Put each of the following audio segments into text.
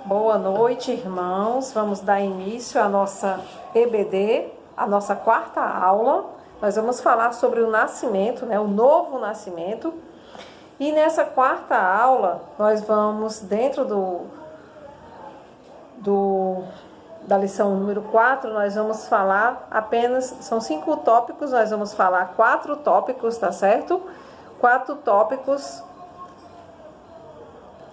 Boa noite, irmãos. Vamos dar início à nossa EBD, a nossa quarta aula. Nós vamos falar sobre o nascimento, o novo nascimento. E nessa quarta aula, nós vamos, dentro da lição número 4, nós vamos falar apenas, são 5 tópicos, nós vamos falar 4 tópicos, tá certo? 4 tópicos.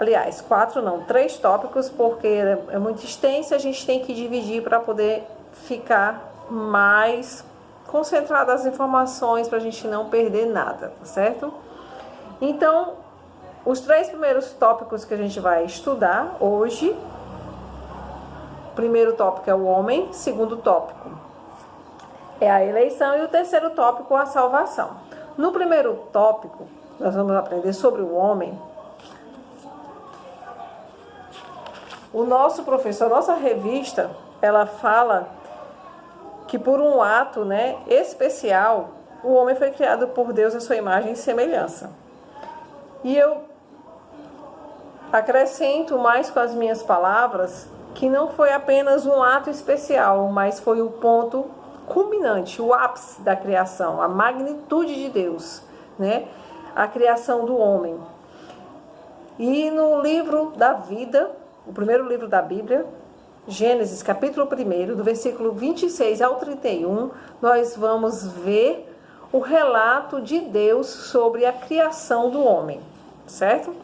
Aliás, 4 não, 3 tópicos, porque é muito extenso, a gente tem que dividir para poder ficar mais concentrado as informações, para a gente não perder nada, tá certo? Então, os 3 primeiros tópicos que a gente vai estudar hoje, o primeiro tópico é o homem, segundo tópico é a eleição e o terceiro tópico a salvação. No primeiro tópico, nós vamos aprender sobre o homem. O nosso professor, a nossa revista, ela fala que por um ato, especial, o homem foi criado por Deus à sua imagem e semelhança. E eu acrescento mais com as minhas palavras que não foi apenas um ato especial, mas foi o ponto culminante, o ápice da criação, a magnitude de Deus, a criação do homem. E no livro da vida, o primeiro livro da Bíblia, Gênesis, capítulo 1, do versículo 26 ao 31, nós vamos ver o relato de Deus sobre a criação do homem, certo?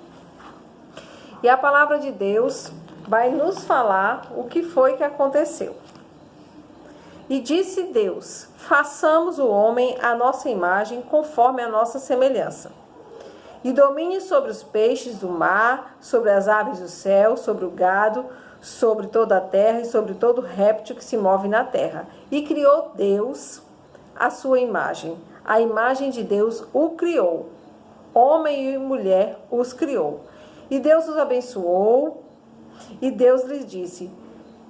E a palavra de Deus vai nos falar o que foi que aconteceu. E disse Deus: façamos o homem à nossa imagem, conforme a nossa semelhança. E domine sobre os peixes do mar, sobre as aves do céu, sobre o gado, sobre toda a terra e sobre todo réptil que se move na terra. E criou Deus a sua imagem. A imagem de Deus o criou. Homem e mulher os criou. E Deus os abençoou. E Deus lhes disse: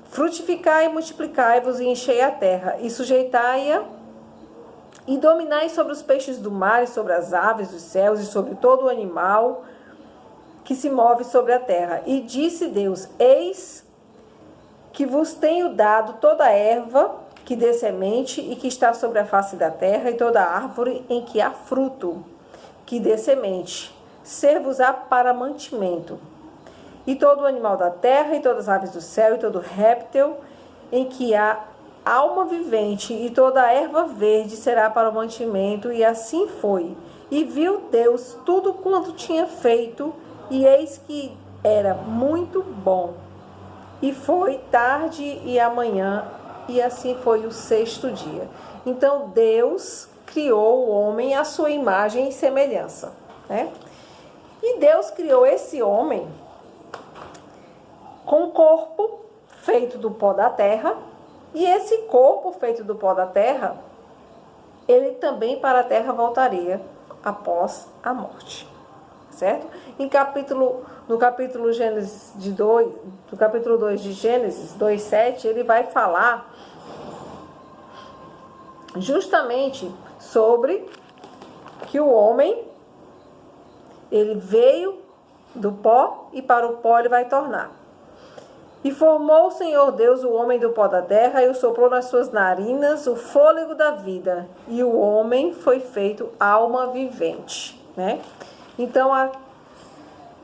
frutificai e multiplicai-vos e enchei a terra, e sujeitai-a, e dominai sobre os peixes do mar, e sobre as aves dos céus, e sobre todo o animal que se move sobre a terra. E disse Deus: eis que vos tenho dado toda a erva que dê semente e que está sobre a face da terra, e toda árvore em que há fruto que dê semente, ser-vos-á para mantimento. E todo o animal da terra, e todas as aves do céu, e todo réptil em que há alma vivente, e toda a erva verde será para o mantimento. E assim foi. E viu Deus tudo quanto tinha feito, e eis que era muito bom. E foi tarde e amanhã, e assim foi o 6º dia. Então Deus criou o homem à sua imagem e semelhança, E Deus criou esse homem com um corpo feito do pó da terra, e esse corpo feito do pó da terra, ele também para a terra voltaria após a morte, certo? No capítulo Gênesis do capítulo 2 de Gênesis 2:7, ele vai falar justamente sobre que o homem, ele veio do pó e para o pó ele vai tornar. E formou o Senhor Deus o homem do pó da terra, e o soprou nas suas narinas o fôlego da vida, e o homem foi feito alma vivente, Então,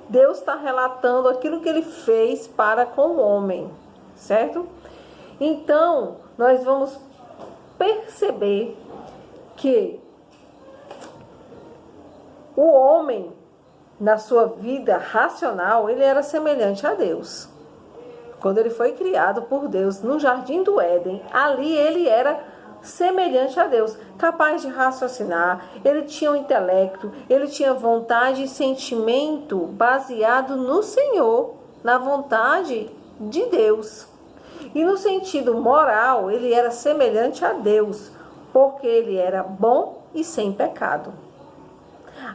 Deus está relatando aquilo que ele fez para com o homem, certo? Então, nós vamos perceber que o homem, na sua vida racional, ele era semelhante a Deus. Quando ele foi criado por Deus no Jardim do Éden, ali ele era semelhante a Deus, capaz de raciocinar, ele tinha um intelecto, ele tinha vontade e sentimento baseado no Senhor, na vontade de Deus. E no sentido moral, ele era semelhante a Deus, porque ele era bom e sem pecado.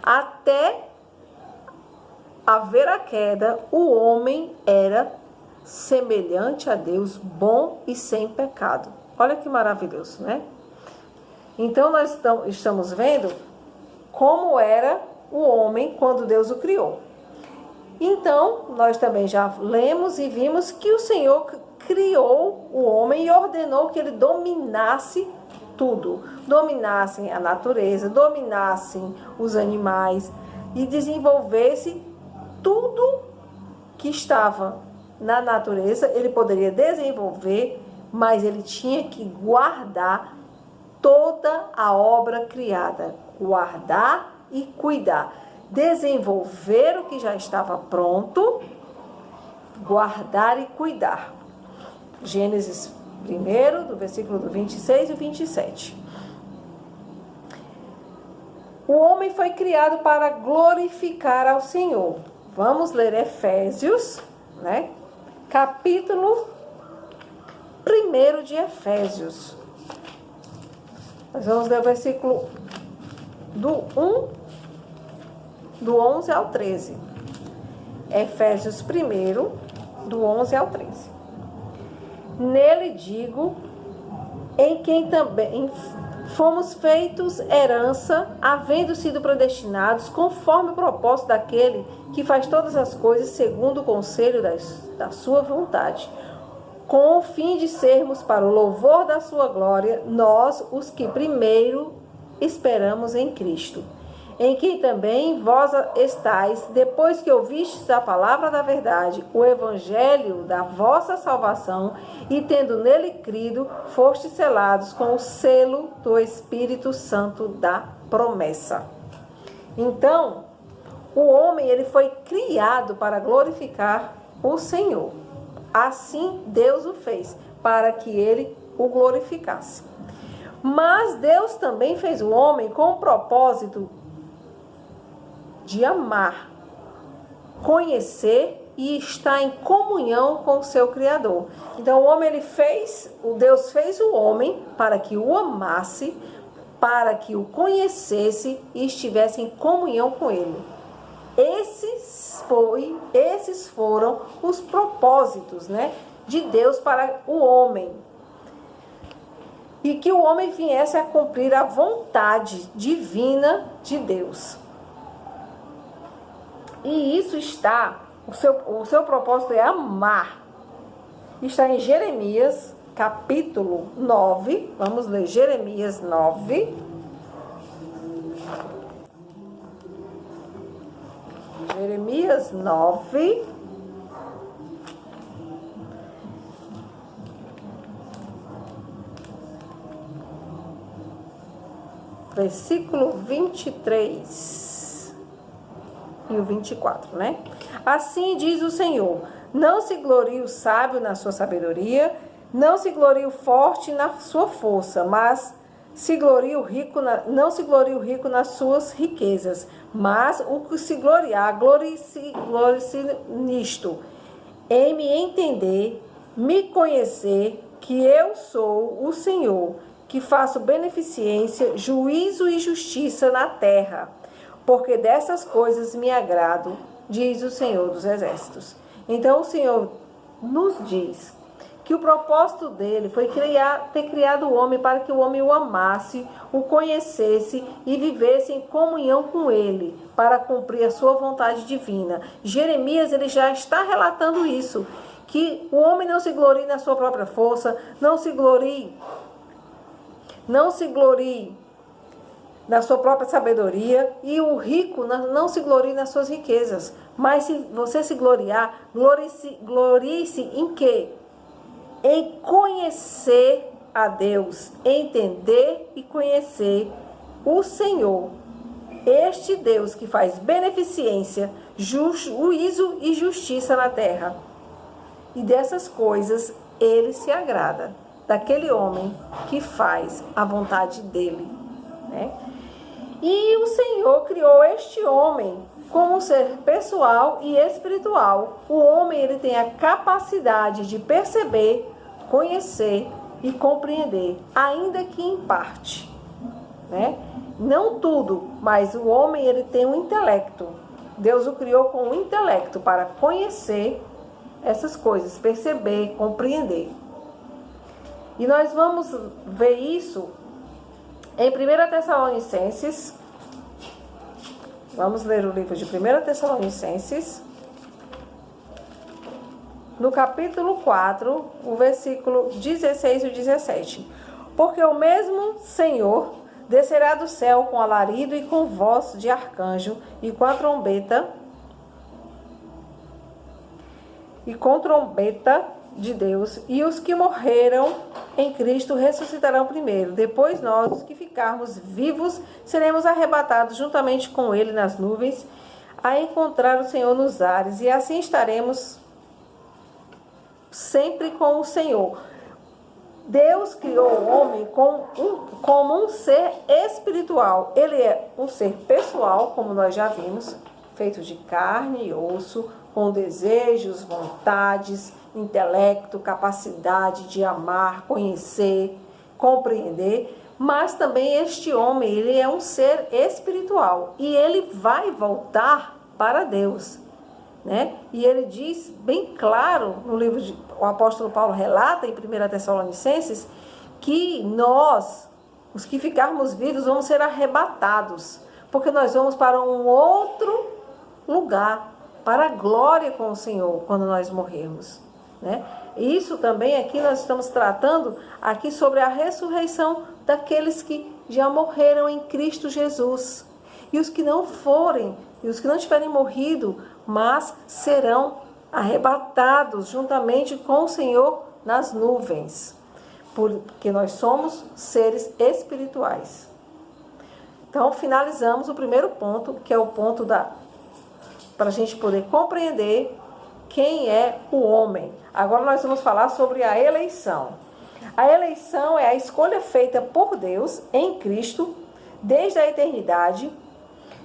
Até haver a queda, o homem era semelhante a Deus, bom e sem pecado. Olha que maravilhoso, Então nós estamos vendo como era o homem quando Deus o criou. Então, nós também já lemos e vimos que o Senhor criou o homem e ordenou que ele dominasse tudo. Dominassem a natureza, dominassem os animais e desenvolvesse tudo que estava na natureza. Ele poderia desenvolver, mas ele tinha que guardar toda a obra criada. Guardar e cuidar. Desenvolver o que já estava pronto, guardar e cuidar. Gênesis 1, do versículo 26 e 27. O homem foi criado para glorificar ao Senhor. Vamos ler Efésios, né? Capítulo 1 de Efésios. Nós vamos ler o versículo do 11 ao 13. Efésios 1, do 11 ao 13. Nele digo, em quem também fomos feitos herança, havendo sido predestinados conforme o propósito daquele que faz todas as coisas segundo o conselho da sua vontade, com o fim de sermos para o louvor da sua glória, nós, os que primeiro esperamos em Cristo, em quem também vós estáis, depois que ouvistes a palavra da verdade, o evangelho da vossa salvação, e tendo nele crido, fostes selados com o selo do Espírito Santo da promessa. Então, o homem ele foi criado para glorificar o Senhor. Assim Deus o fez, para que ele o glorificasse. Mas Deus também fez o homem com o propósito de amar, conhecer e estar em comunhão com o seu Criador. Então Deus fez o homem para que o amasse, para que o conhecesse e estivesse em comunhão com ele. Esses foram os propósitos, né, de Deus para o homem. E que o homem viesse a cumprir a vontade divina de Deus. E isso está, o seu propósito é amar. Está em Jeremias, capítulo 9. Vamos ler Jeremias 9. Jeremias 9. Versículo 23 e o 24, né? Assim diz o Senhor: não se glorie o sábio na sua sabedoria, não se glorie o forte na sua força, mas se glorie o rico não se glorie o rico nas suas riquezas, mas o que se gloriar, glorie-se nisto, em me entender, me conhecer, que eu sou o Senhor, que faço beneficência, juízo e justiça na terra, porque dessas coisas me agrado, diz o Senhor dos Exércitos. Então o Senhor nos diz que o propósito dele foi ter criado o homem para que o homem o amasse, o conhecesse e vivesse em comunhão com ele, para cumprir a sua vontade divina. Jeremias ele já está relatando isso, que o homem não se glorie na sua própria força, não se glorie na sua própria sabedoria, e o rico não se glorie nas suas riquezas. Mas se você se gloriar, glorie-se em quê? Em conhecer a Deus, entender e conhecer o Senhor, este Deus que faz beneficência, juízo e justiça na terra. E dessas coisas ele se agrada, daquele homem que faz a vontade dele, né? E o Senhor criou este homem como um ser pessoal e espiritual. O homem ele tem a capacidade de perceber, conhecer e compreender, ainda que em parte, né? Não tudo, mas o homem ele tem um intelecto. Deus o criou com um intelecto para conhecer essas coisas, perceber, compreender. E nós vamos ver isso em 1 Tessalonicenses. Vamos ler o livro de 1 Tessalonicenses, no capítulo 4, o versículo 16 e 17. Porque o mesmo Senhor descerá do céu com alarido e com voz de arcanjo e com a trombeta de Deus, e os que morreram em Cristo ressuscitarão primeiro. Depois nós, os que ficarmos vivos, seremos arrebatados juntamente com ele nas nuvens, a encontrar o Senhor nos ares, e assim estaremos sempre com o Senhor. Deus criou o homem como um ser espiritual. Ele é um ser pessoal, como nós já vimos, feito de carne e osso, com desejos, vontades, intelecto, capacidade de amar, conhecer, compreender. Mas também este homem, ele é um ser espiritual e ele vai voltar para Deus, né? E ele diz bem claro no livro o apóstolo Paulo relata em 1 Tessalonicenses que nós, os que ficarmos vivos, vamos ser arrebatados, porque nós vamos para um outro lugar, para a glória com o Senhor, quando nós morrermos, né? Isso também aqui nós estamos tratando aqui sobre a ressurreição daqueles que já morreram em Cristo Jesus. E os que não forem, e os que não tiverem morrido, mas serão arrebatados juntamente com o Senhor nas nuvens, porque nós somos seres espirituais. Então, finalizamos o primeiro ponto, que é o ponto para a gente poder compreender quem é o homem. Agora nós vamos falar sobre a eleição. A eleição é a escolha feita por Deus em Cristo, desde a eternidade,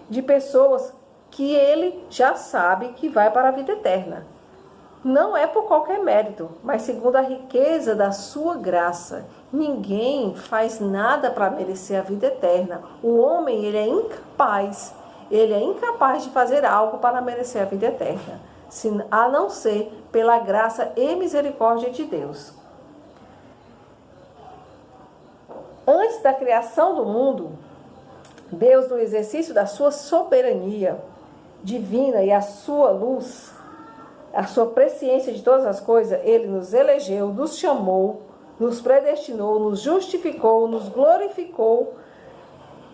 de pessoas que ele já sabe que vai para a vida eterna. Não é por qualquer mérito, mas segundo a riqueza da sua graça. Ninguém faz nada para merecer a vida eterna. O homem, ele é incapaz de fazer algo para merecer a vida eterna, a não ser pela graça e misericórdia de Deus. Antes da criação do mundo, Deus, no exercício da sua soberania divina e a sua luz, a sua presciência de todas as coisas, ele nos elegeu, nos chamou, nos predestinou, nos justificou, nos glorificou.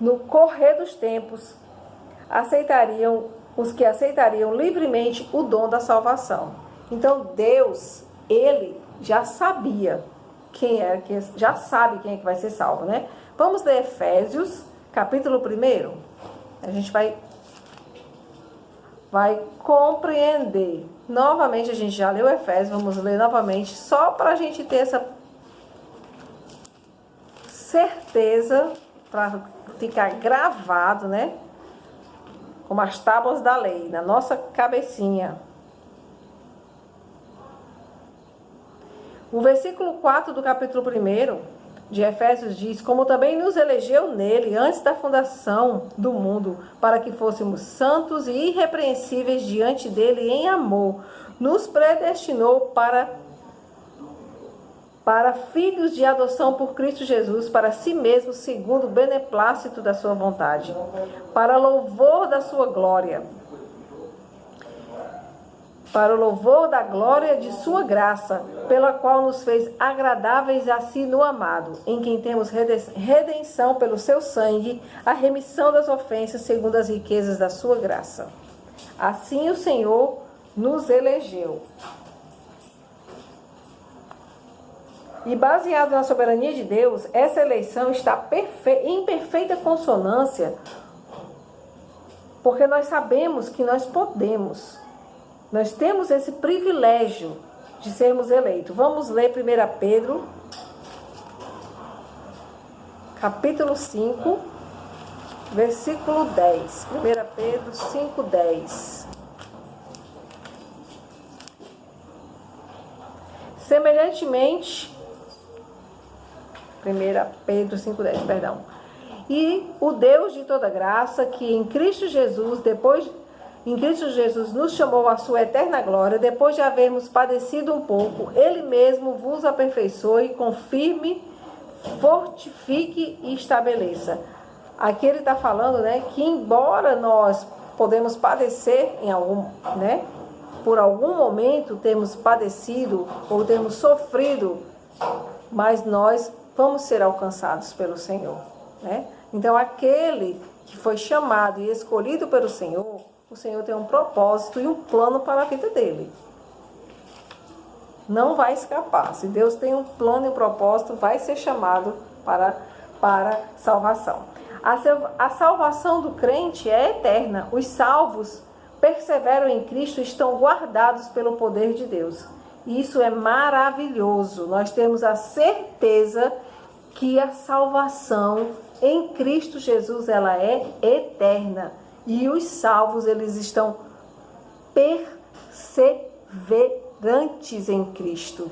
No correr dos tempos, os que aceitariam livremente o dom da salvação. Então Deus, ele já sabia já sabe quem é que vai ser salvo, né? Vamos ler Efésios, capítulo 1. A gente vai compreender. Novamente, a gente já leu Efésios, vamos ler novamente, só para a gente ter essa certeza, para ficar gravado, né? Como as tábuas da lei, na nossa cabecinha. O versículo 4 do capítulo 1 de Efésios diz: como também nos elegeu nele antes da fundação do mundo, para que fôssemos santos e irrepreensíveis diante dele em amor, nos predestinou para filhos de adoção por Cristo Jesus, para si mesmo, segundo o beneplácito da sua vontade, para louvor da sua glória, para o louvor da glória de sua graça, pela qual nos fez agradáveis a si no amado, em quem temos redenção pelo seu sangue, a remissão das ofensas segundo as riquezas da sua graça. Assim o Senhor nos elegeu. E baseado na soberania de Deus, essa eleição está em perfeita consonância, porque nós sabemos que nós podemos. Nós temos esse privilégio de sermos eleitos. Vamos ler 1 Pedro, capítulo 5, versículo 10. 1 Pedro 5, 10. Semelhantemente, 1 Pedro 5, 10, perdão. E o Deus de toda graça, que em Cristo Jesus nos chamou à sua eterna glória, depois de havermos padecido um pouco, ele mesmo vos aperfeiçoe, confirme, fortifique e estabeleça. Aqui ele está falando, né, que embora nós podemos padecer em algum, né, por algum momento temos padecido ou temos sofrido, mas nós vamos ser alcançados pelo Senhor, né? Então, aquele que foi chamado e escolhido pelo Senhor, o Senhor tem um propósito e um plano para a vida dele. Não vai escapar. Se Deus tem um plano e um propósito, vai ser chamado para salvação. A salvação do crente é eterna. Os salvos perseveram em Cristo e estão guardados pelo poder de Deus. Isso é maravilhoso. Nós temos a certeza que a salvação em Cristo Jesus, ela é eterna. E os salvos, eles estão perseverantes em Cristo.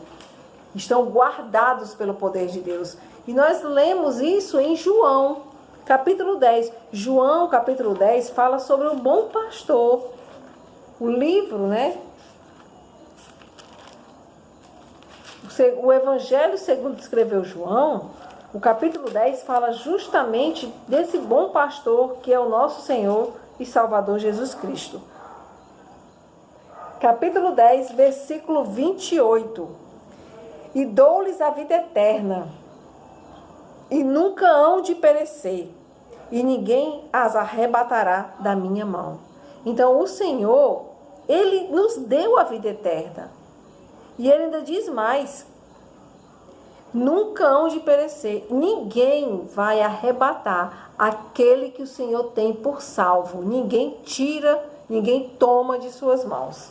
Estão guardados pelo poder de Deus. E nós lemos isso em João, capítulo 10. João, capítulo 10, fala sobre o bom pastor. O livro, né? O Evangelho segundo escreveu João, o capítulo 10 fala justamente desse bom pastor que é o nosso Senhor e Salvador Jesus Cristo. Capítulo 10, versículo 28. E dou-lhes a vida eterna, e nunca hão de perecer, e ninguém as arrebatará da minha mão. Então o Senhor, Ele nos deu a vida eterna. E Ele ainda diz mais: nunca hão de perecer. Ninguém vai arrebatar aquele que o Senhor tem por salvo. Ninguém tira, ninguém toma de suas mãos.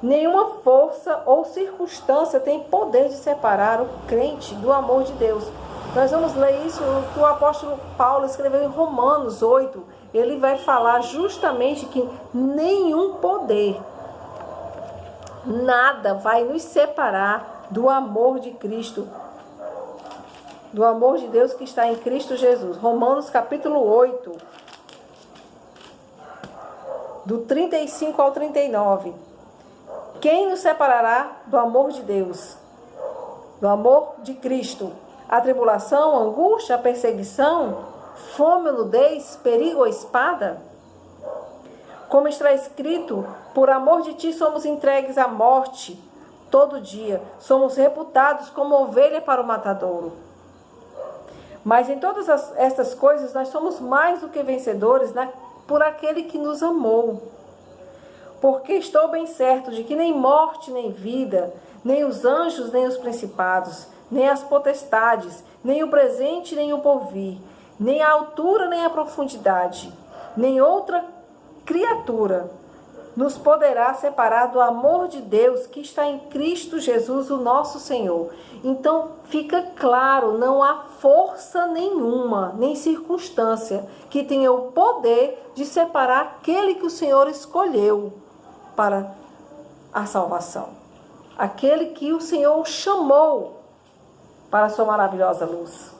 Nenhuma força ou circunstância tem poder de separar o crente do amor de Deus. Nós vamos ler isso que o apóstolo Paulo escreveu em Romanos 8. Ele vai falar justamente que nenhum poder, nada vai nos separar do amor de Cristo, do amor de Deus que está em Cristo Jesus. Romanos capítulo 8, do 35 ao 39. Quem nos separará do amor de Deus, do amor de Cristo? A tribulação, a angústia, a perseguição, fome ou nudez, perigo ou espada? Como está escrito, por amor de ti somos entregues à morte todo dia, somos reputados como ovelha para o matadouro. Mas em todas estas coisas nós somos mais do que vencedores por aquele que nos amou. Porque estou bem certo de que nem morte, nem vida, nem os anjos, nem os principados, nem as potestades, nem o presente, nem o porvir, nem a altura, nem a profundidade, nem outra criatura nos poderá separar do amor de Deus que está em Cristo Jesus, o nosso Senhor. Então, fica claro, não há força nenhuma, nem circunstância que tenha o poder de separar aquele que o Senhor escolheu para a salvação. Aquele que o Senhor chamou para a sua maravilhosa luz.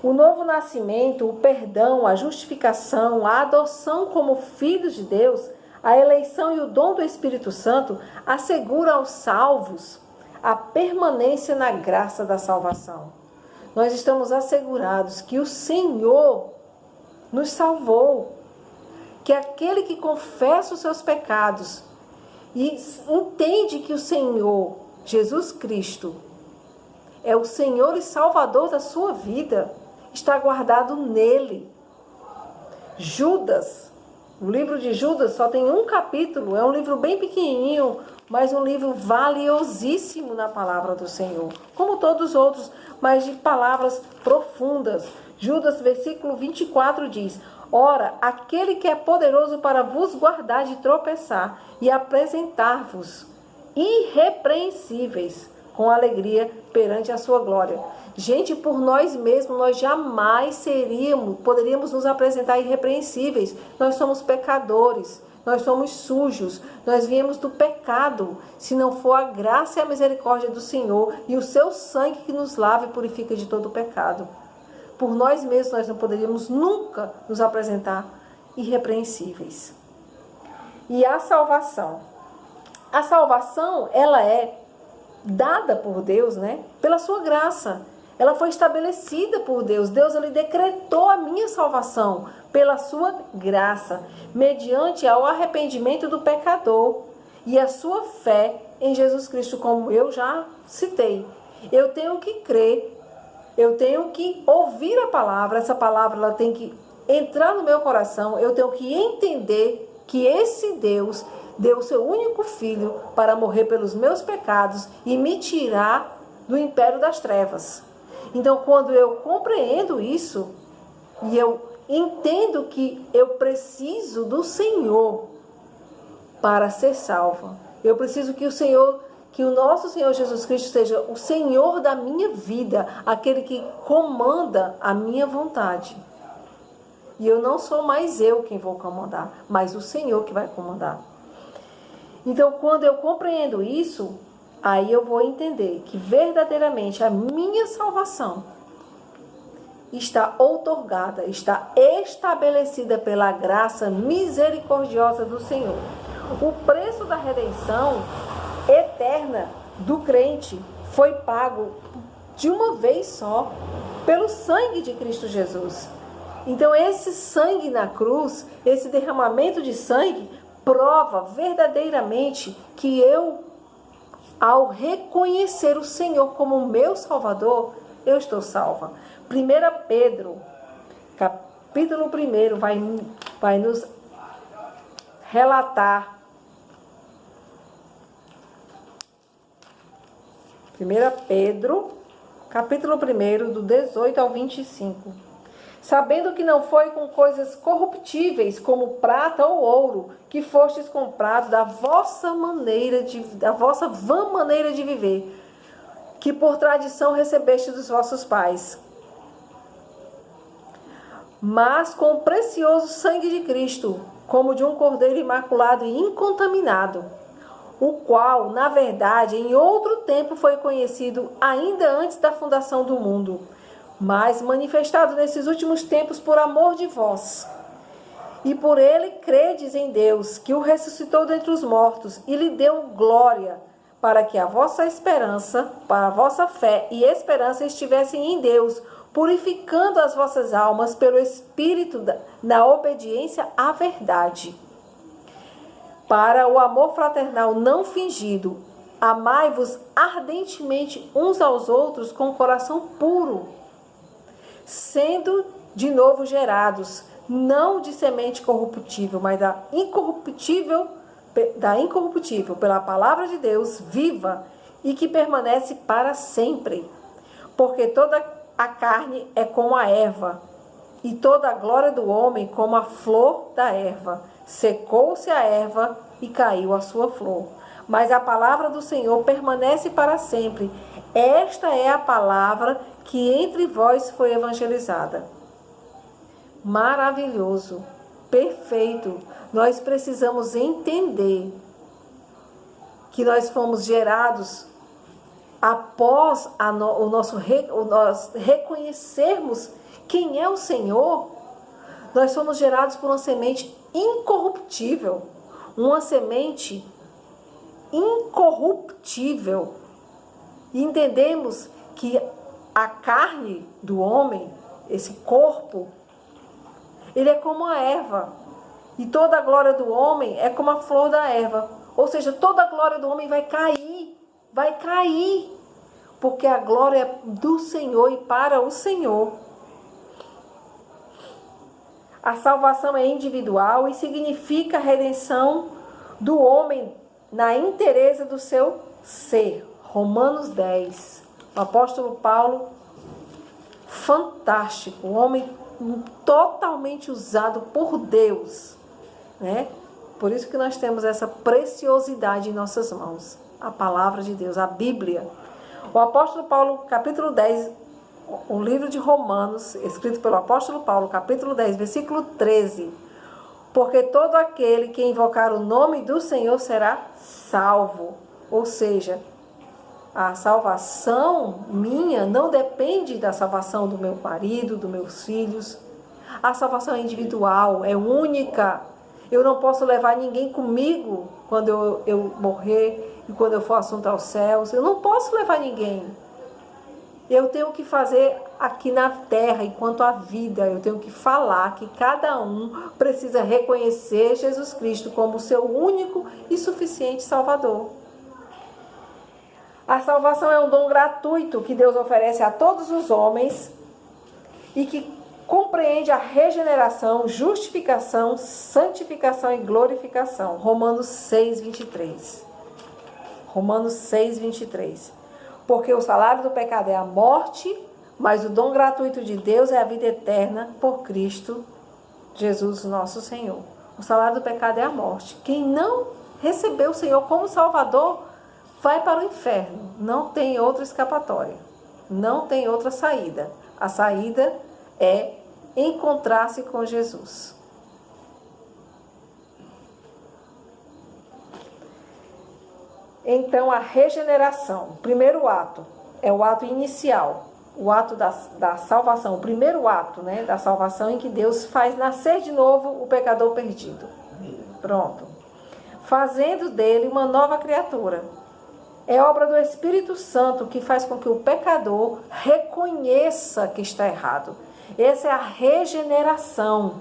O novo nascimento, o perdão, a justificação, a adoção como filhos de Deus, a eleição e o dom do Espírito Santo assegura aos salvos a permanência na graça da salvação. Nós estamos assegurados que o Senhor nos salvou, que aquele que confessa os seus pecados e entende que o Senhor, Jesus Cristo, é o Senhor e Salvador da sua vida, está guardado nele. Judas, o livro de Judas só tem um capítulo, é um livro bem pequenininho, mas um livro valiosíssimo na palavra do Senhor, como todos os outros, mas de palavras profundas. Judas, versículo 24 diz: ora, aquele que é poderoso para vos guardar de tropeçar e apresentar-vos irrepreensíveis com alegria perante a sua glória. Gente, por nós mesmos, nós jamais poderíamos nos apresentar irrepreensíveis. Nós somos pecadores, nós somos sujos, nós viemos do pecado. Se não for a graça e a misericórdia do Senhor e o seu sangue que nos lava e purifica de todo o pecado. Por nós mesmos, nós não poderíamos nunca nos apresentar irrepreensíveis. E a salvação? A salvação, ela é dada por Deus, né? Pela sua graça. Ela foi estabelecida por Deus. Deus, ele decretou a minha salvação pela sua graça, mediante ao arrependimento do pecador. e a sua fé em Jesus Cristo, como eu já citei. Eu tenho que crer, eu tenho que ouvir a palavra, essa palavra ela tem que entrar no meu coração, eu tenho que entender que esse Deus deu o seu único filho para morrer pelos meus pecados e me tirar do império das trevas. Então, quando eu compreendo isso e eu entendo que eu preciso do Senhor para ser salva, eu preciso que o nosso Senhor Jesus Cristo seja o Senhor da minha vida, aquele que comanda a minha vontade. E eu não sou mais eu quem vou comandar, mas o Senhor que vai comandar. Então, quando eu compreendo isso, aí eu vou entender que verdadeiramente a minha salvação está outorgada, está estabelecida pela graça misericordiosa do Senhor. O preço da redenção eterna do crente foi pago de uma vez só pelo sangue de Cristo Jesus. Então esse sangue na cruz, esse derramamento de sangue, prova verdadeiramente que eu, ao reconhecer o Senhor como meu Salvador, eu estou salva. 1 Pedro, capítulo 1, vai nos relatar. 1 Pedro, capítulo 1, do 18 ao 25. Sabendo que não foi com coisas corruptíveis, como prata ou ouro, que fostes comprados da vossa vã maneira de viver, que por tradição recebeste dos vossos pais, mas com o precioso sangue de Cristo, como de um cordeiro imaculado e incontaminado, o qual, na verdade, em outro tempo foi conhecido ainda antes da fundação do mundo, mas manifestado nesses últimos tempos por amor de vós. E por ele credes em Deus, que o ressuscitou dentre os mortos e lhe deu glória, para que a vossa esperança, para a vossa fé e esperança estivessem em Deus, purificando as vossas almas pelo Espírito na obediência à verdade. Para o amor fraternal não fingido, amai-vos ardentemente uns aos outros com coração puro, sendo de novo gerados, não de semente corruptível, mas da incorruptível, pela palavra de Deus viva e que permanece para sempre. Porque toda a carne é como a erva, e toda a glória do homem como a flor da erva. Secou-se a erva e caiu a sua flor. Mas a palavra do Senhor permanece para sempre. Esta é a palavra que entre vós foi evangelizada. Maravilhoso, perfeito. Nós precisamos entender que nós fomos gerados após nós reconhecermos quem é o Senhor. Nós somos gerados por uma semente incorruptível, uma semente incorruptível. E entendemos que a carne do homem, esse corpo, ele é como a erva. E toda a glória do homem é como a flor da erva. Ou seja, toda a glória do homem vai cair. Vai cair. Porque a glória é do Senhor e para o Senhor. A salvação é individual e significa a redenção do homem na inteireza do seu ser. Romanos 10. O apóstolo Paulo, fantástico, um homem totalmente usado por Deus, né? Por isso que nós temos essa preciosidade em nossas mãos, a palavra de Deus, a Bíblia. O apóstolo Paulo, capítulo 10, o livro de Romanos, escrito pelo apóstolo Paulo, capítulo 10, versículo 13. Porque todo aquele que invocar o nome do Senhor será salvo. Ou seja, a salvação minha não depende da salvação do meu marido, dos meus filhos. A salvação é individual, é única. Eu não posso levar ninguém comigo quando eu morrer e quando eu for assunto aos céus. Eu não posso levar ninguém. Eu tenho que fazer aqui na terra, enquanto há vida, eu tenho que falar que cada um precisa reconhecer Jesus Cristo como seu único e suficiente Salvador. A salvação é um dom gratuito que Deus oferece a todos os homens e que compreende a regeneração, justificação, santificação e glorificação. Romanos 6, 23. Romanos 6, 23. Porque o salário do pecado é a morte, mas o dom gratuito de Deus é a vida eterna por Cristo Jesus, nosso Senhor. O salário do pecado é a morte. Quem não recebeu o Senhor como Salvador vai para o inferno. Não tem outra escapatória. Não tem outra saída. A saída é encontrar-se com Jesus. Então, a regeneração, o primeiro ato, é o ato inicial, o ato da salvação, o primeiro ato, né, da salvação em que Deus faz nascer de novo o pecador perdido. Pronto. Fazendo dele uma nova criatura. É obra do Espírito Santo que faz com que o pecador reconheça que está errado. Essa é a regeneração.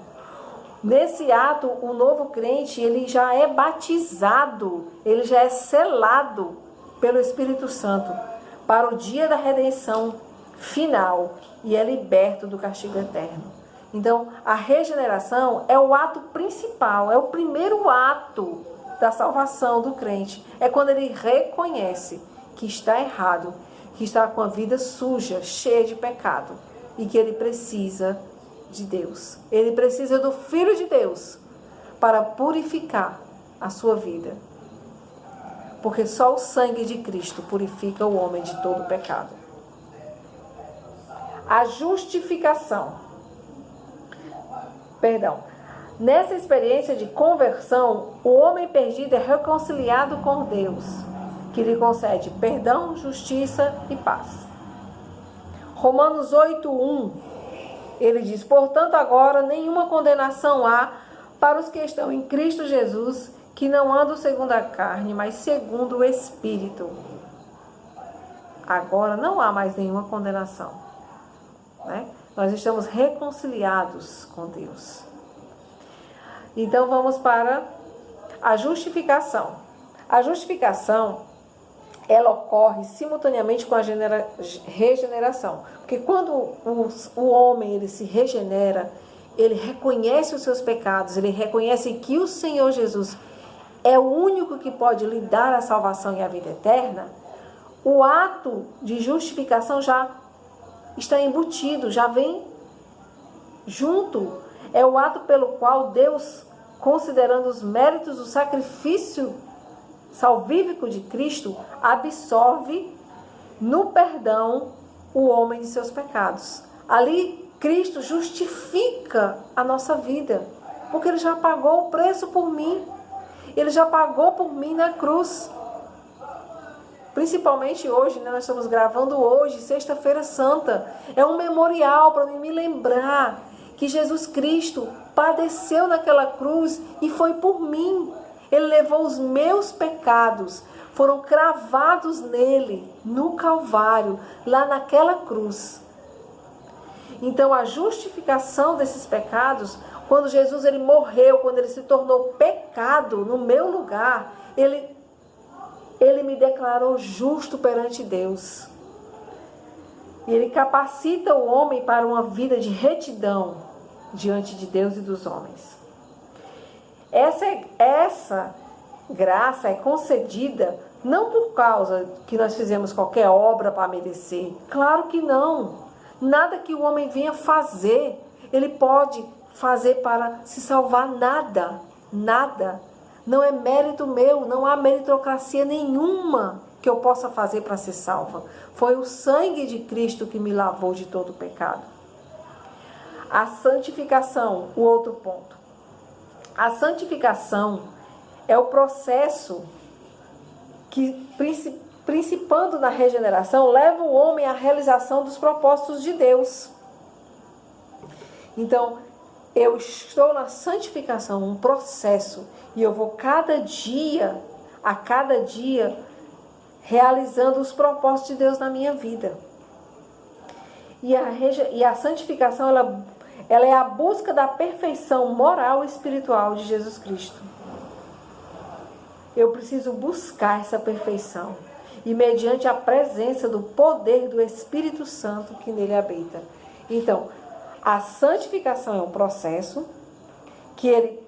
Nesse ato, o novo crente, ele já é batizado, ele já é selado pelo Espírito Santo para o dia da redenção final e é liberto do castigo eterno. Então, a regeneração é o ato principal, é o primeiro ato da salvação do crente. É quando ele reconhece que está errado, que está com a vida suja, cheia de pecado e que ele precisa de Deus. Ele precisa do Filho de Deus para purificar a sua vida. Porque só o sangue de Cristo purifica o homem de todo pecado. A justificação. Nessa experiência de conversão, o homem perdido é reconciliado com Deus, que lhe concede perdão, justiça e paz. Romanos 8:1, ele diz: portanto, agora nenhuma condenação há para os que estão em Cristo Jesus, que não andam segundo a carne, mas segundo o Espírito. Agora não há mais nenhuma condenação, né? Nós estamos reconciliados com Deus. Então vamos para a justificação. A justificação, ela ocorre simultaneamente com a regeneração. Porque quando o homem ele se regenera, ele reconhece os seus pecados, ele reconhece que o Senhor Jesus é o único que pode lhe dar a salvação e a vida eterna, o ato de justificação já está embutido, já vem junto. É o ato pelo qual Deus, considerando os méritos do sacrifício salvífico de Cristo, absorve no perdão o homem de seus pecados. Ali, Cristo justifica a nossa vida, porque Ele já pagou o preço por mim. Ele já pagou por mim na cruz. Principalmente hoje, né? Nós estamos gravando hoje, Sexta-feira Santa. É um memorial para me lembrar que Jesus Cristo padeceu naquela cruz e foi por mim. Ele levou os meus pecados, foram cravados nele, no Calvário, lá naquela cruz. Então, a justificação desses pecados, quando Jesus ele morreu, quando ele se tornou pecado no meu lugar, ele me declarou justo perante Deus. E ele capacita o homem para uma vida de retidão diante de Deus e dos homens. Essa graça é concedida não por causa que nós fizemos qualquer obra para merecer. Claro que não. Nada que o homem venha fazer, ele pode fazer para se salvar, nada. Nada. Não é mérito meu, não há meritocracia nenhuma que eu possa fazer para ser salva. Foi o sangue de Cristo que me lavou de todo o pecado. A santificação, o outro ponto. A santificação é o processo que, principando na regeneração, leva o homem à realização dos propósitos de Deus. Então, eu estou na santificação, um processo, e eu vou a cada dia, realizando os propósitos de Deus na minha vida. E a santificação, ela é a busca da perfeição moral e espiritual de Jesus Cristo. Eu preciso buscar essa perfeição. E mediante a presença do poder do Espírito Santo que nele habita. Então, a santificação é um processo que ele,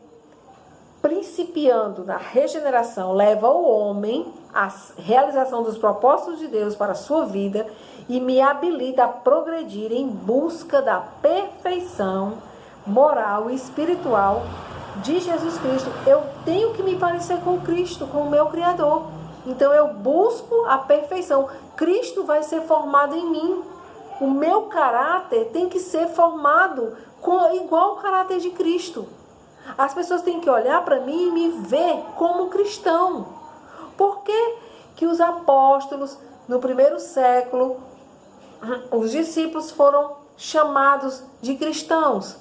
principiando na regeneração, leva o homem à realização dos propósitos de Deus para a sua vida e me habilita a progredir em busca da perfeição moral e espiritual de Jesus Cristo. Eu tenho que me parecer com Cristo, com o meu Criador. Então eu busco a perfeição. Cristo vai ser formado em mim. O meu caráter tem que ser formado igual o caráter de Cristo. As pessoas têm que olhar para mim e me ver como cristão. Por que que os apóstolos, no primeiro século, os discípulos foram chamados de cristãos?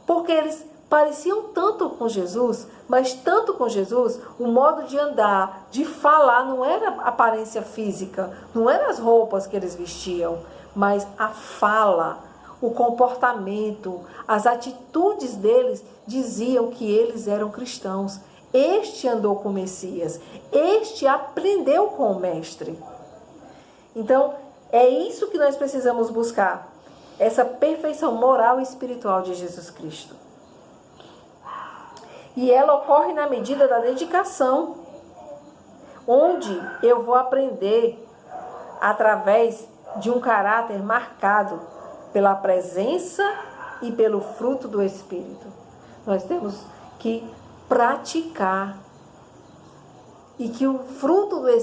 Porque eles pareciam tanto com Jesus, mas tanto com Jesus, o modo de andar, de falar, não era a aparência física, não eram as roupas que eles vestiam, mas a fala, o comportamento, as atitudes deles diziam que eles eram cristãos. Este andou com o Messias, este aprendeu com o Mestre. Então, é isso que nós precisamos buscar, essa perfeição moral e espiritual de Jesus Cristo. E ela ocorre na medida da dedicação, onde eu vou aprender através de um caráter marcado pela presença e pelo fruto do Espírito. Nós temos que praticar e que o fruto do Espírito